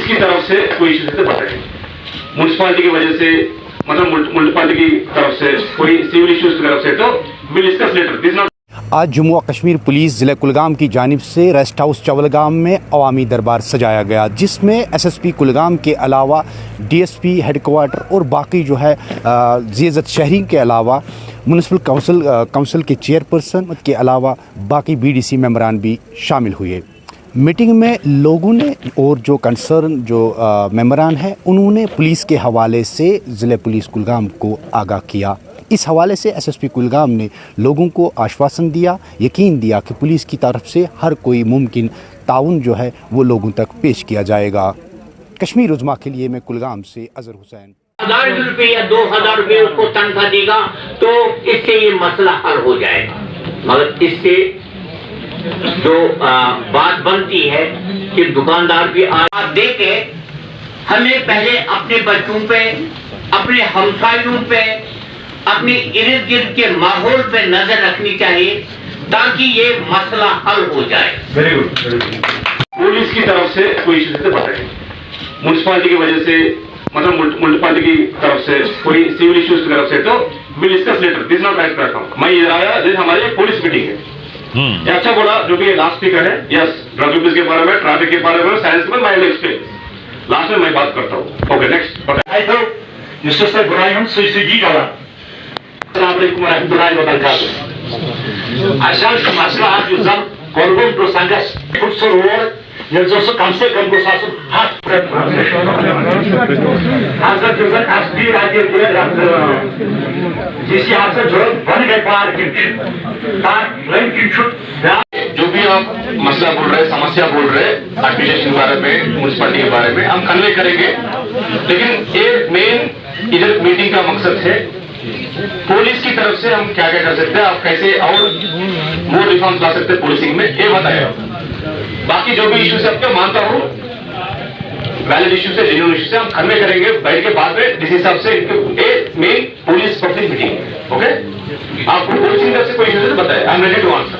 की तरफ से कोई इश्यू से बताइए, म्यूनसिपालिटी की वजह से, मतलब म्यूनसिपालिटी की तरफ से कोई सिविल इश्यूज की तरफ से, तो will discuss later. This not. आज जम्मू व कश्मीर पुलिस ज़िला कुलगाम की जानिब से रेस्ट हाउस चवलगाम में अवामी दरबार सजाया गया, जिसमें एसएसपी कुलगाम के अलावा डीएसपी हेडक्वार्टर और बाकी जो है ज़ियादत शहरी के अलावा म्यूनसिपल काउंसिल के चेयरपर्सन के अलावा बाकी बीडीसी मेंबरान भी शामिल हुए। मीटिंग में लोगों ने और जो कंसर्न जो मेंबरान हैं उन्होंने पुलिस के हवाले से ज़िला पुलिस कुलगाम को आगाह किया। इस हवाले से एसएसपी कुलगाम ने लोगों को आश्वासन दिया, यकीन दिया कि पुलिस की तरफ से हर कोई मुमकिन ताउन जो है वो लोगों तक पेश किया जाएगा। कश्मीर उज़्मा के लिए मैं कुलगाम से अजहर हुसैन। 1000 रुपये या 2000 रुपये उसको तनख्वाह देगा तो इससे ये मसला हल हो जाएगा। मगर इससे जो बात बनती है कि दुकानदार भी आप दे के हमें पहले अपने बच्चों पे, अपने हमसायों पे, अपने इर्द गिर्द के माहौल पे नजर रखनी चाहिए ताकि ये मसला हल हो जाए। Very good. पुलिस की तरफ से कोई इश्यू से बताइए, म्यूनसिपालिटी की वजह से, मतलब म्यूनसिपालिटी की तरफ से कोई सिविल इश्यूज की तरफ से, तो will discuss later. This not right platform. मैं इधर आया, जैसे हमारी पुलिस मीटिंग है, ये अच्छा बोला जो भी लास्ट स्पीकर है। यस, ड्रग अब्यूज के बारे में, ट्रैफिक के बारे में, साइंस के बारे में मैं एक्सप्लेन लास्ट में मैं बात करता हूँ। Okay, next. I thought Mr. Ibrahim Sisi Gala. Assalamualaikum warahmatullahi wabarakatuh. Aşağı masalah yüzden korgun prosangas kutsur olur. Yazısı kamse kamgo sasın hat prep. Hazır yüzden asbir adir bile yaptı. जिससे आपसे जरूरत बन गए पार की जो भी आप मसला बोल रहे हैं, समस्या बोल रहे हैं, एडमिनिस्ट्रेशन के बारे में, म्यूनसिपालिटी के बारे में हम कन्वे करेंगे। लेकिन एक मेन इधर मीटिंग का मकसद है पुलिस की तरफ से हम क्या क्या कर सकते हैं, आप कैसे और मोर रिफॉर्म्स ला सकते हैं पुलिसिंग में, ये बताया। बाकी जो भी इश्यू है आपको मानता हूँ वैलिड इश्यू से, जेन्युइन इश्यू से हम कन्वे करेंगे बैठ के बाद में, जिस हिसाब से एक main police public meeting. Okay, आपको पुलिसिंग तरफ से कोई इश्यू है बताए, I am ready to answer.